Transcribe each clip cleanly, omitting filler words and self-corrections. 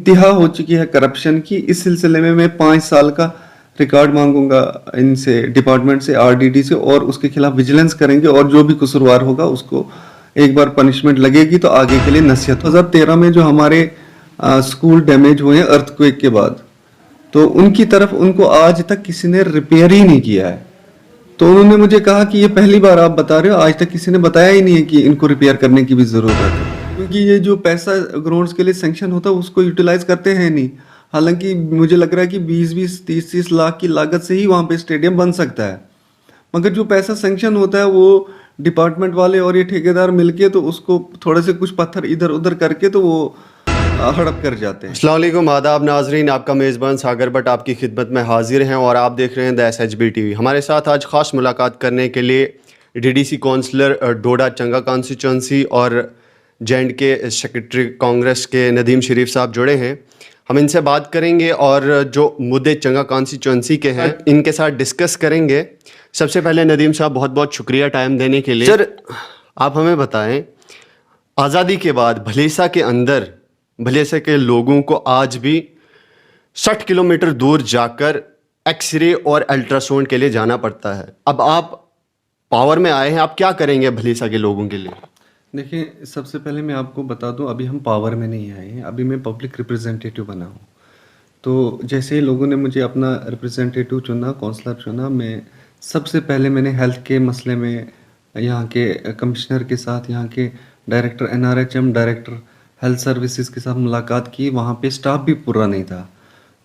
इंतहा हो चुकी है करप्शन की। इस सिलसिले में मैं 5 साल का रिकॉर्ड मांगूंगा इनसे, डिपार्टमेंट से, आरडीडी से, और उसके खिलाफ विजिलेंस करेंगे और जो भी कसूरवार होगा उसको एक बार पनिशमेंट लगेगी तो आगे के लिए नसीहत। 2013 में जो हमारे स्कूल डैमेज हुए हैं अर्थक्वेक के बाद, तो उनकी तरफ उनको आज तक किसी ने रिपेयर ही नहीं किया है। तो उन्होंने मुझे कहा कि ये पहली बार आप बता रहे हो, आज तक किसी ने बताया ही नहीं है कि इनको रिपेयर करने की भी जरूरत है, क्योंकि ये जो पैसा ग्राउंड्स के लिए सैंक्शन होता है उसको यूटिलाइज करते हैं नहीं। हालांकि मुझे लग रहा है कि 20-20, 30-30 लाख की लागत से ही वहाँ पे स्टेडियम बन सकता है, मगर जो पैसा सैंक्शन होता है वो डिपार्टमेंट वाले और ये ठेकेदार मिलके तो उसको थोड़े से कुछ पत्थर इधर उधर करके तो वो हड़प कर जाते हैं। अस्सलाम वालेकुम, आदाब नाजरीन, आपका मेज़बान सागर भट्ट आपकी खिदमत में हाजिर हैं और आप देख रहे हैं द SHB TV। हमारे साथ आज ख़ास मुलाकात करने के लिए DDC काउंसलर डोडा चंगा कॉन्स्टिट्यूंसी और J&K सेक्रेटरी कांग्रेस के नदीम शरीफ साहब जुड़े हैं। हम इनसे बात करेंगे और जो मुद्दे चंगा कॉन्स्टिट्यूंसी के हैं इनके साथ डिस्कस करेंगे। सबसे पहले नदीम साहब, बहुत बहुत शुक्रिया टाइम देने के लिए। सर, आप हमें बताएं, आज़ादी के बाद भलीसा के अंदर भलीसा के लोगों को आज भी 60 किलोमीटर दूर जाकर एक्सरे और अल्ट्रासाउंड के लिए जाना पड़ता है। अब आप पावर में आए हैं, आप क्या करेंगे भलीसा के लोगों के लिए? देखिए, सबसे पहले मैं आपको बता दूं, अभी हम पावर में नहीं आए हैं, अभी मैं पब्लिक रिप्रेजेंटेटिव बना हूं। तो जैसे ही लोगों ने मुझे अपना रिप्रेजेंटेटिव चुना, काउंसलर चुना, मैं सबसे पहले मैंने हेल्थ के मसले में यहाँ के कमिश्नर के साथ, यहाँ के director NRHM, director health services के साथ मुलाकात की। वहाँ पे स्टाफ भी पूरा नहीं था,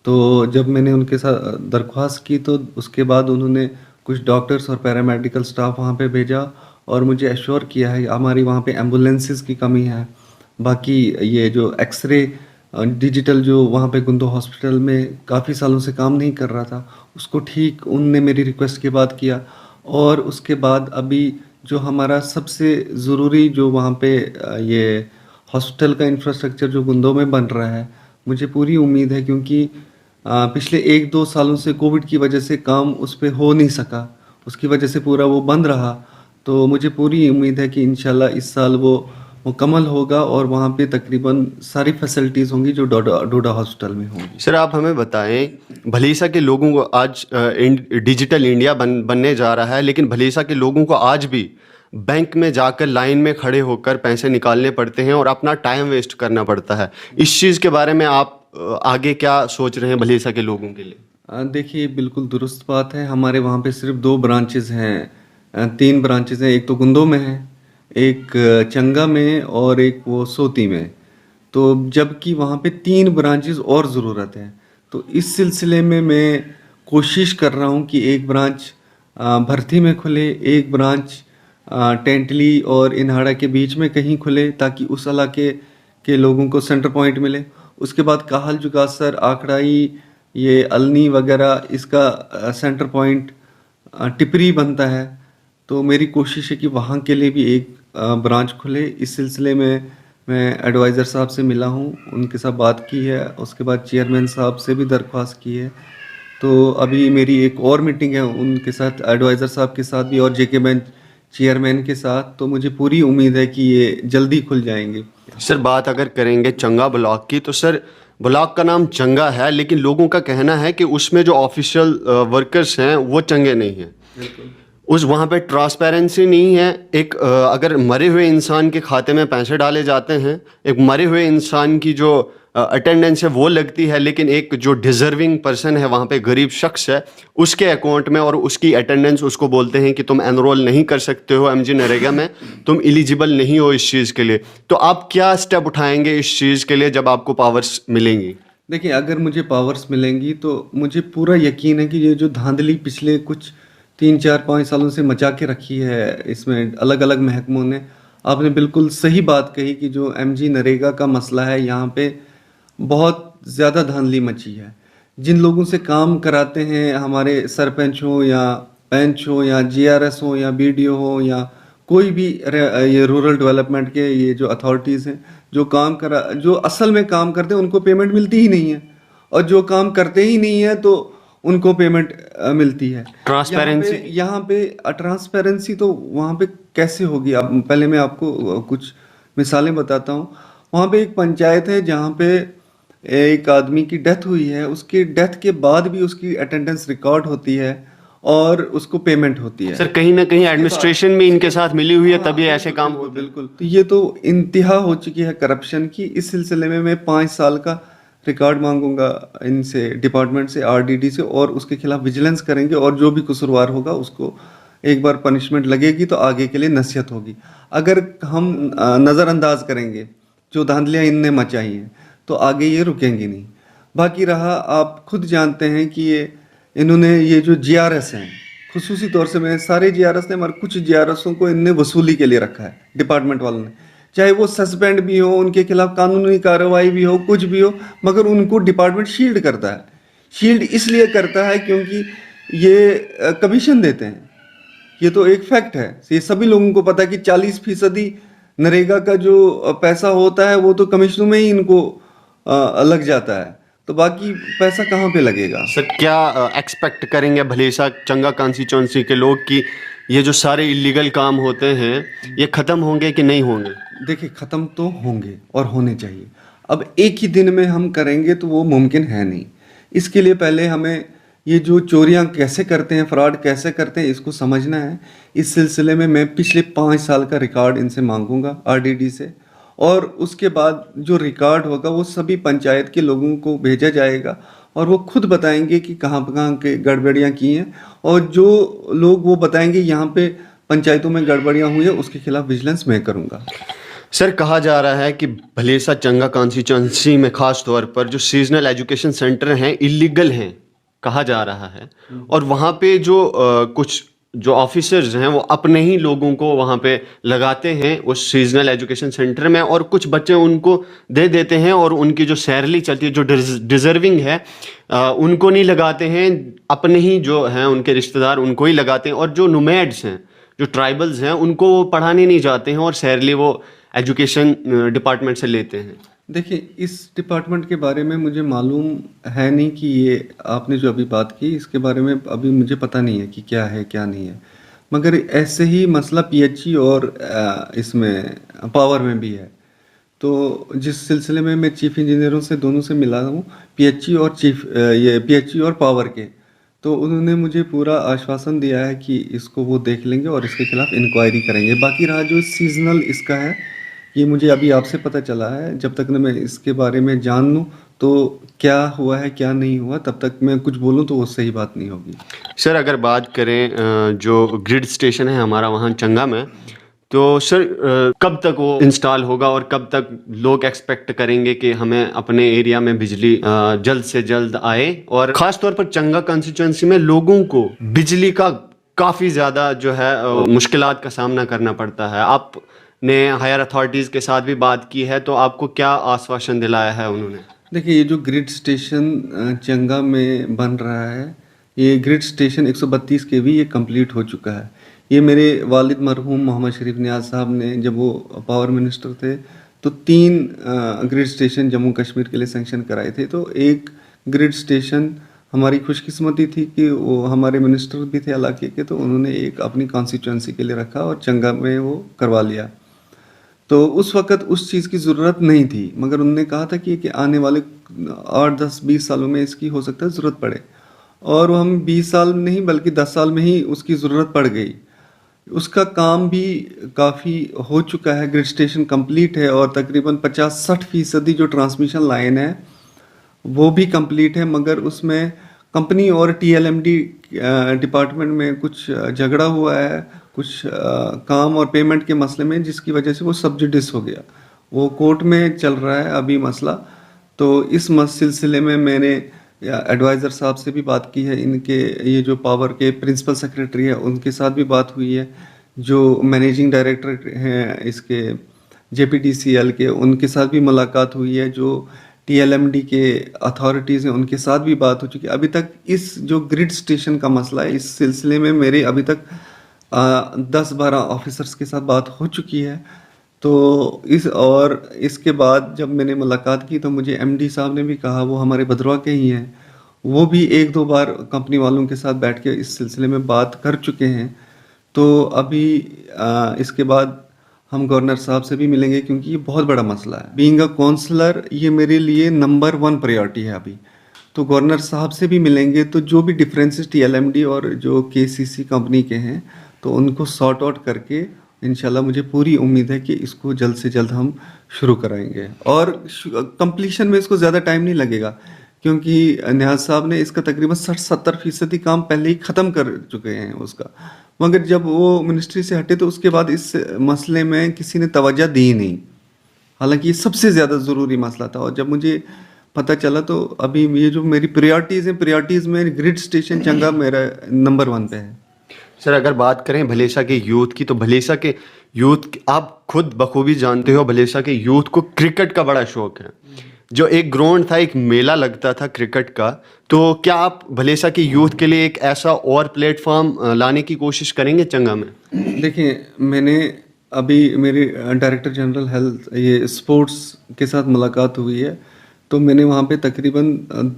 तो जब मैंने उनके साथ दरख्वास्त की तो उसके बाद उन्होंने कुछ डॉक्टर्स और पैरामेडिकल स्टाफ वहाँ पे भेजा और मुझे एश्योर किया है हमारी वहाँ पे एम्बुलेंसेस की कमी है। बाकी ये जो एक्सरे डिजिटल जो वहाँ पे गुंदो हॉस्पिटल में काफ़ी सालों से काम नहीं कर रहा था, उसको ठीक उनने मेरी रिक्वेस्ट के बाद किया। और उसके बाद अभी जो हमारा सबसे ज़रूरी जो वहाँ पे ये हॉस्पिटल का इंफ्रास्ट्रक्चर जो गुंदो में बन रहा है, मुझे पूरी उम्मीद है, क्योंकि पिछले 1-2 सालों से कोविड की वजह से काम उस पर हो नहीं सका, उसकी वजह से पूरा वो बंद रहा। तो मुझे पूरी उम्मीद है कि इंशाल्लाह इस साल वो मुकम्मल होगा और वहाँ पे तकरीबन सारी फैसिलिटीज़ होंगी जो डोडा हॉस्पिटल में होंगी। सर, आप हमें बताएं, भलीसा के लोगों को आज डिजिटल इंडिया बनने जा रहा है, लेकिन भलीसा के लोगों को आज भी बैंक में जाकर लाइन में खड़े होकर पैसे निकालने पड़ते हैं और अपना टाइम वेस्ट करना पड़ता है। इस चीज़ के बारे में आप आगे क्या सोच रहे हैं भलीसा के लोगों के लिए? देखिए, बिल्कुल दुरुस्त बात है। हमारे वहाँ पे सिर्फ 2 ब्रांचेज़ हैं, 3 ब्रांचेज़ हैं। एक तो गुंदो में है, एक चंगा में और एक वो सोती में। तो जबकि वहाँ पे 3 ब्रांचेज़ और ज़रूरत है। तो इस सिलसिले में मैं कोशिश कर रहा हूँ कि एक ब्रांच भरथी में खुले, एक ब्रांच टेंटली और इन्हाड़ा के बीच में कहीं खुले, ताकि उस इलाके के लोगों को सेंटर पॉइंट मिले। उसके बाद काहल, जुगासर, आखड़ाई, ये अलनी वगैरह, इसका सेंटर पॉइंट टिपरी बनता है। तो मेरी कोशिश है कि वहाँ के लिए भी एक ब्रांच खुले। इस सिलसिले में मैं एडवाइज़र साहब से मिला हूँ, उनके साथ बात की है, उसके बाद चेयरमैन साहब से भी दरख्वास्त की है। तो अभी मेरी एक और मीटिंग है उनके साथ, एडवाइज़र साहब के साथ भी, और JK बैंक चेयरमैन के साथ। तो मुझे पूरी उम्मीद है कि ये जल्दी खुल जाएंगे। सर, बात अगर करेंगे चंगा ब्लॉक की, तो सर ब्लॉक का नाम चंगा है, लेकिन लोगों का कहना है कि उसमें जो ऑफिशियल वर्कर्स हैं वो चंगे नहीं हैं। उस वहाँ पे ट्रांसपेरेंसी नहीं है। एक अगर मरे हुए इंसान के खाते में पैसे डाले जाते हैं, एक मरे हुए इंसान की जो अटेंडेंस है वो लगती है, लेकिन एक जो डिजर्विंग पर्सन है वहाँ पे गरीब शख्स है, उसके अकाउंट में और उसकी अटेंडेंस, उसको बोलते हैं कि तुम एनरोल नहीं कर सकते हो MG नरेगा में, तुम एलिजिबल नहीं हो इस चीज़ के लिए। तो आप क्या स्टेप उठाएंगे इस चीज़ के लिए जब आपको पावर्स मिलेंगी? देखिए, अगर मुझे पावर्स मिलेंगी तो मुझे पूरा यकीन है कि ये जो धांधली पिछले कुछ 3-4-5 सालों से मचा के रखी है इसमें अलग अलग महकमों ने, आपने बिल्कुल सही बात कही कि जो MG नरेगा का मसला है, यहाँ पे बहुत ज़्यादा धांधली मची है। जिन लोगों से काम कराते हैं, हमारे सरपंच हो या पंच हो या GRS हो या BDO हो या कोई भी ये रूरल डेवलपमेंट के ये जो अथॉरिटीज़ हैं, जो असल में काम करते हैं उनको पेमेंट मिलती ही नहीं है, और जो काम करते ही नहीं है तो उनको पेमेंट मिलती है। ट्रांसपेरेंसी यहाँ पे ट्रांसपेरेंसी तो वहाँ पे कैसे होगी? अब पहले मैं आपको कुछ मिसालें बताता हूँ। वहाँ पे एक पंचायत है जहाँ पे एक आदमी की डेथ हुई है, उसकी डेथ के बाद भी उसकी अटेंडेंस रिकॉर्ड होती है और उसको पेमेंट होती है। सर कहीं ना कहीं ये तो एडमिनिस्ट्रेशन भी इनके साथ मिली हुई है, हाँ, तभी ऐसे बिल्कुल, काम बिल्कुल, होते हैं। बिल्कुल। तो ये तो इंतहा हो चुकी है करप्शन की। इस सिलसिले में मैं 5 साल का रिकॉर्ड मांगूंगा इनसे, डिपार्टमेंट से, आरडीडी से, और उसके खिलाफ विजिलेंस करेंगे, और जो भी कसूरवार होगा उसको एक बार पनिशमेंट लगेगी तो आगे के लिए नसीहत होगी। अगर हम नज़रअंदाज करेंगे जो धांधलियाँ इनने मचाई हैं, तो आगे ये रुकेंगी नहीं। बाकी रहा, आप खुद जानते हैं कि ये इन्होंने ये जो जीआरएस हैं, खुसूसी तौर से, मैं सारे जीआरएस ने, मगर कुछ जीआरएसों को इनने वसूली के लिए रखा है डिपार्टमेंट वालों ने। चाहे वो सस्पेंड भी हो, उनके खिलाफ कानूनी कार्रवाई भी हो, कुछ भी हो, मगर उनको डिपार्टमेंट शील्ड करता है। शील्ड इसलिए करता है क्योंकि ये कमीशन देते हैं। ये तो एक फैक्ट है, ये सभी लोगों को पता है कि 40% नरेगा का जो पैसा होता है वो तो कमीशनों में ही इनको लग जाता है। तो बाकी पैसा कहाँ पे लगेगा? सर क्या एक्सपेक्ट करेंगे भलेसा चंगा कॉन्स्टिट्यूंसी के लोग कि ये जो सारे इलीगल काम होते हैं ये ख़त्म होंगे कि नहीं होंगे? देखिए, ख़त्म तो होंगे और होने चाहिए। अब एक ही दिन में हम करेंगे तो वो मुमकिन है नहीं। इसके लिए पहले हमें ये जो चोरियां कैसे करते हैं, फ्रॉड कैसे करते हैं, इसको समझना है। इस सिलसिले में मैं पिछले 5 साल का रिकॉर्ड इनसे मांगूंगा आरडीडी से, और उसके बाद जो रिकॉर्ड होगा वो सभी पंचायत के लोगों को भेजा जाएगा, और वो खुद बताएंगे कि कहाँ कहाँ के गड़बड़ियाँ की हैं, और जो लोग वो बताएंगे यहाँ पे पंचायतों में गड़बड़ियाँ हुई है, उसके खिलाफ विजिलेंस मैं करूँगा। सर कहा जा रहा है कि भलेसा चंगा कॉन्स्टिट्यूंसी में खास तौर पर जो सीजनल एजुकेशन सेंटर हैं इलीगल हैं, कहा जा रहा है, और वहाँ पे जो कुछ जो ऑफिसर्स हैं वो अपने ही लोगों को वहाँ पे लगाते हैं उस सीजनल एजुकेशन सेंटर में, और कुछ बच्चे उनको दे देते हैं और उनकी जो सैलरी चलती है जो डिजर्विंग है उनको नहीं लगाते हैं, अपने ही जो हैं उनके रिश्तेदार उनको ही लगाते हैं, और जो नोमैड्स हैं जो ट्राइबल्स हैं उनको वो पढ़ाने नहीं जाते हैं और सैलरी वो एजुकेशन डिपार्टमेंट से लेते हैं। देखिए, इस डिपार्टमेंट के बारे में मुझे मालूम है नहीं कि ये आपने जो अभी बात की इसके बारे में अभी मुझे पता नहीं है कि क्या है क्या नहीं है। मगर ऐसे ही मसला पीएचई और इसमें पावर में भी है। तो जिस सिलसिले में मैं चीफ इंजीनियरों से दोनों से मिला हूँ, पीएचई और ये पीएचई और पावर के, तो उन्होंने मुझे पूरा आश्वासन दिया है कि इसको वो देख लेंगे और इसके खिलाफ इंक्वायरी करेंगे। बाकी रहा जो सीजनल इसका है, ये मुझे अभी आपसे पता चला है। जब तक न मैं इसके बारे में जान लूँ तो क्या हुआ है क्या नहीं हुआ, तब तक मैं कुछ बोलूँ तो वो सही बात नहीं होगी। सर अगर बात करें जो ग्रिड स्टेशन है हमारा वहाँ चंगा में, तो सर कब तक वो इंस्टॉल होगा और कब तक लोग एक्सपेक्ट करेंगे कि हमें अपने एरिया में बिजली जल्द से जल्द आए? और ख़ास तौर पर चंगा कंस्टिट्यूंसी में लोगों को बिजली का काफ़ी ज़्यादा जो है मुश्किलात का सामना करना पड़ता है। आपने हायर अथॉरिटीज़ के साथ भी बात की है, तो आपको क्या आश्वासन दिलाया है उन्होंने? देखिए, ये जो ग्रिड स्टेशन चंगा में बन रहा है, ये ग्रिड स्टेशन 132 केवी ये कंप्लीट हो चुका है। ये मेरे वालिद मरहूम मोहम्मद शरीफ नियाज़ साहब ने, जब वो पावर मिनिस्टर थे, तो 3 ग्रिड स्टेशन जम्मू कश्मीर के लिए सैंक्शन कराए थे। तो एक ग्रिड स्टेशन, हमारी खुशकिस्मती थी कि वो हमारे मिनिस्टर भी थे इलाके के, तो उन्होंने एक अपनी कॉन्स्टिट्यूंसी के लिए रखा और चंगा में वो करवा लिया। तो उस वक़्त उस चीज़ की ज़रूरत नहीं थी, मगर उन्होंने कहा था कि आने वाले 8, 10, 20 सालों में इसकी हो सकता है ज़रूरत पड़े, और हम 20 साल नहीं बल्कि 10 साल में ही उसकी ज़रूरत पड़ गई। उसका काम भी काफ़ी हो चुका है, ग्रिड स्टेशन कंप्लीट है, और तकरीबन 50-60% जो ट्रांसमिशन लाइन है वो भी कंप्लीट है। मगर उसमें कंपनी और टीएलएमडी डिपार्टमेंट में कुछ झगड़ा हुआ है, कुछ काम और पेमेंट के मसले में, जिसकी वजह से वो सब जुडिस हो गया। वो कोर्ट में चल रहा है अभी मसला। तो इस सिलसिले में मैंने एडवाइज़र साहब से भी बात की है, इनके ये जो पावर के प्रिंसिपल सेक्रेटरी है उनके साथ भी बात हुई है, जो मैनेजिंग डायरेक्टर हैं इसके जेपीडीसीएल के, उनके साथ भी मुलाकात हुई है, जो टीएलएमडी के अथॉरिटीज़ हैं उनके साथ भी बात हो चुकी है। अभी तक इस जो ग्रिड स्टेशन का मसला है, इस सिलसिले में मेरे अभी तक 10-12 ऑफिसर्स के साथ बात हो चुकी है। तो इसके बाद जब मैंने मुलाकात की तो मुझे एमडी साहब ने भी कहा, वो हमारे भद्रवा के ही हैं, वो भी 1-2 बार कंपनी वालों के साथ बैठ के इस सिलसिले में बात कर चुके हैं। तो अभी इसके बाद हम गवर्नर साहब से भी मिलेंगे क्योंकि ये बहुत बड़ा मसला है। बीइंग अ काउंसलर ये मेरे लिए नंबर 1 प्रायोरिटी है अभी। तो गवर्नर साहब से भी मिलेंगे, तो जो भी डिफरेंसेस टीएलएमडी और जो केसीसी कंपनी के हैं तो उनको सॉर्ट आउट करके इंशाल्लाह मुझे पूरी उम्मीद है कि इसको जल्द से जल्द हम शुरू कराएंगे और कंप्लीशन में इसको ज़्यादा टाइम नहीं लगेगा क्योंकि नियाज साहब ने इसका तकरीबन 60-70% काम पहले ही ख़त्म कर चुके हैं उसका। मगर जब वो मिनिस्ट्री से हटे तो उसके बाद इस मसले में किसी ने तवज्जो दी नहीं, हालांकि ये सबसे ज़्यादा ज़रूरी मसला था। और जब मुझे पता चला तो अभी ये जो मेरी प्रायोरिटीज़ हैं, प्रायोरिटीज़ में ग्रिड स्टेशन चंगा मेरा नंबर 1 पे है। सर अगर बात करें भलेसा के यूथ की, तो भलेसा के यूथ आप खुद बखूबी जानते हो, भलेसा के यूथ को क्रिकेट का बड़ा शौक है। जो एक ग्राउंड था, एक मेला लगता था क्रिकेट का, तो क्या आप भलेसा के यूथ के लिए एक ऐसा और प्लेटफॉर्म लाने की कोशिश करेंगे चंगा में? देखिए, मैंने अभी मेरे डायरेक्टर जनरल हेल्थ ये स्पोर्ट्स के साथ मुलाकात हुई है, तो मैंने वहाँ पे तकरीबन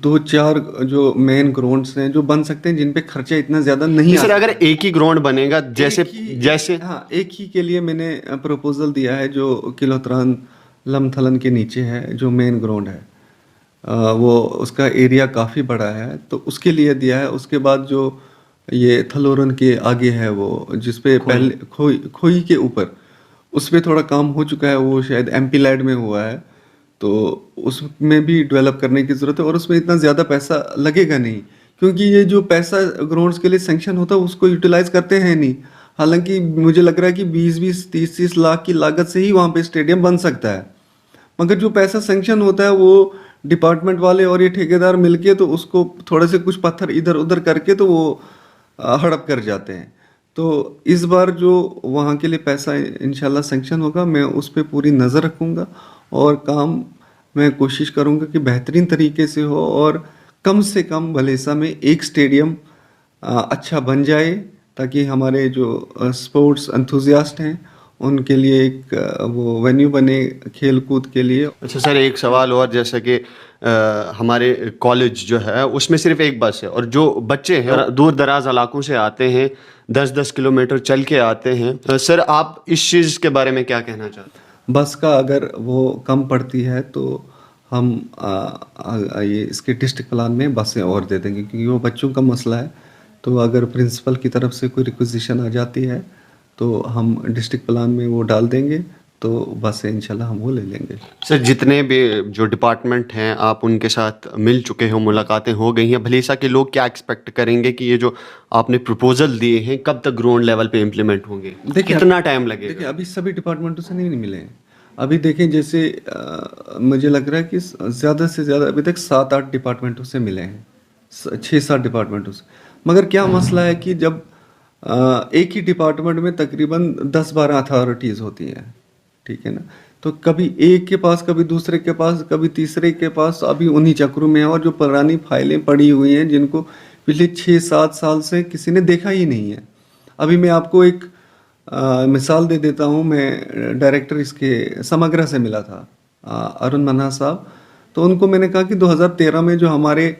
2-4 जो मेन ग्राउंड्स हैं जो बन सकते हैं जिन पे खर्चा इतना ज़्यादा नहीं सर आता। अगर एक ही ग्राउंड बनेगा जैसे हाँ, एक ही के लिए मैंने प्रपोजल दिया है जो किलोत्रान लमथलन के नीचे है, जो मेन ग्राउंड है। वो उसका एरिया काफ़ी बड़ा है तो उसके लिए दिया है। उसके बाद जो ये थलोरन के आगे है वो जिस पे पहले खोई के ऊपर उस पे थोड़ा काम हो चुका है, वो शायद एमपी लैड में हुआ है, तो उसमें भी डेवलप करने की ज़रूरत है और उसमें इतना ज़्यादा पैसा लगेगा नहीं क्योंकि ये जो पैसा ग्राउंड्स के लिए सैंक्शन होता है उसको यूटिलाइज करते हैं नहीं। हालांकि मुझे लग रहा है कि 20-20, 30-30 लाख की लागत से ही वहाँ पे स्टेडियम बन सकता है, मगर जो पैसा सैंक्शन होता है वो डिपार्टमेंट वाले और ये ठेकेदार मिलके तो उसको थोड़े से कुछ पत्थर इधर उधर करके तो वो हड़प कर जाते हैं। तो इस बार जो वहाँ के लिए पैसा इंशाल्लाह सैंक्शन होगा, मैं उस पर पूरी नज़र रखूँगा और काम मैं कोशिश करूँगा कि बेहतरीन तरीके से हो और कम से कम भलेसा में एक स्टेडियम अच्छा बन जाए ताकि हमारे जो स्पोर्ट्स एंथुजियास्ट हैं उनके लिए एक वो वेन्यू बने खेल कूद के लिए। अच्छा सर, एक सवाल और, जैसा कि हमारे कॉलेज जो है उसमें सिर्फ एक बस है और जो बच्चे हैं दूर दराज इलाकों से आते हैं, 10-10 किलोमीटर चल के आते हैं, सर आप इस चीज़ के बारे में क्या कहना चाहते हैं? बस का अगर वो कम पड़ती है तो हम ये इसके डिस्ट्रिक्ट प्लान में बसें और दे देंगे क्योंकि वो बच्चों का मसला है। तो अगर प्रिंसिपल की तरफ से कोई रिक्वेजिशन आ जाती है तो हम डिस्ट्रिक्ट प्लान में वो डाल देंगे, तो बसें इंशाल्लाह हम वो ले लेंगे। सर जितने भी जो डिपार्टमेंट हैं आप उनके साथ मिल चुके हो, मुलाकातें हो गई हैं, भलेसा के लोग क्या एक्सपेक्ट करेंगे कि ये जो आपने प्रपोजल दिए हैं कब तक ग्राउंड लेवल पे इम्प्लीमेंट होंगे? कितना टाइम लगेगा? देखिए, अभी सभी डिपार्टमेंटों से नहीं मिले हैं। अभी देखें जैसे मुझे लग रहा है कि ज़्यादा से ज़्यादा अभी तक 7-8 डिपार्टमेंटों से मिले हैं, 6-7 डिपार्टमेंटों से। मगर क्या मसला है कि जब एक ही डिपार्टमेंट में तकरीबन 10-12 अथॉरिटीज़ होती हैं, ठीक है ना, तो कभी एक के पास, कभी दूसरे के पास, कभी तीसरे के पास, अभी उन्हीं चक्रों में है और जो पुरानी फाइलें पड़ी हुई हैं जिनको पिछले 6-7 साल से किसी ने देखा ही नहीं है। अभी मैं आपको एक मिसाल दे देता हूँ। मैं डायरेक्टर इसके समग्रा से मिला था, अरुण मन्हा साहब, तो उनको मैंने कहा कि 2013 में जो हमारे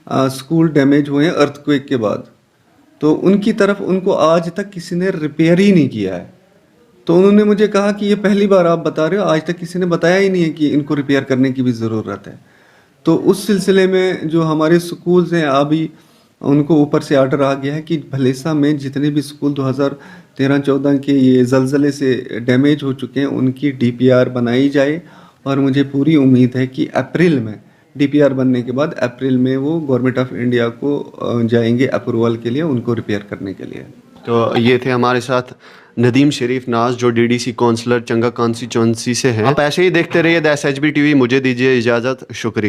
स्कूल डैमेज हुए हैं अर्थक्वेक के बाद, तो उनकी तरफ उनको आज तक किसी ने रिपेयर ही नहीं किया है। तो उन्होंने मुझे कहा कि ये पहली बार आप बता रहे हो, आज तक किसी ने बताया ही नहीं है कि इनको रिपेयर करने की भी ज़रूरत है। तो उस सिलसिले में जो हमारे स्कूल्स हैं अभी उनको ऊपर से आर्डर आ गया है कि भलेसा में जितने भी स्कूल 2013-14 के ये ज़लज़ले से डैमेज हो चुके हैं उनकी डीपीआर बनाई जाए और मुझे पूरी उम्मीद है कि अप्रैल में डीपीआर बनने के बाद अप्रैल में वो गवर्नमेंट ऑफ इंडिया को जाएंगे अप्रूवल के लिए, उनको रिपेयर करने के लिए। तो ये थे हमारे साथ नदीम शरीफ नाज जो डीडीसी काउंसलर चंगा कॉन्स्टिट्यूंसी से हैं। आप ऐसे ही देखते रहिए द SHB TV। मुझे दीजिए इजाज़त, शुक्रिया।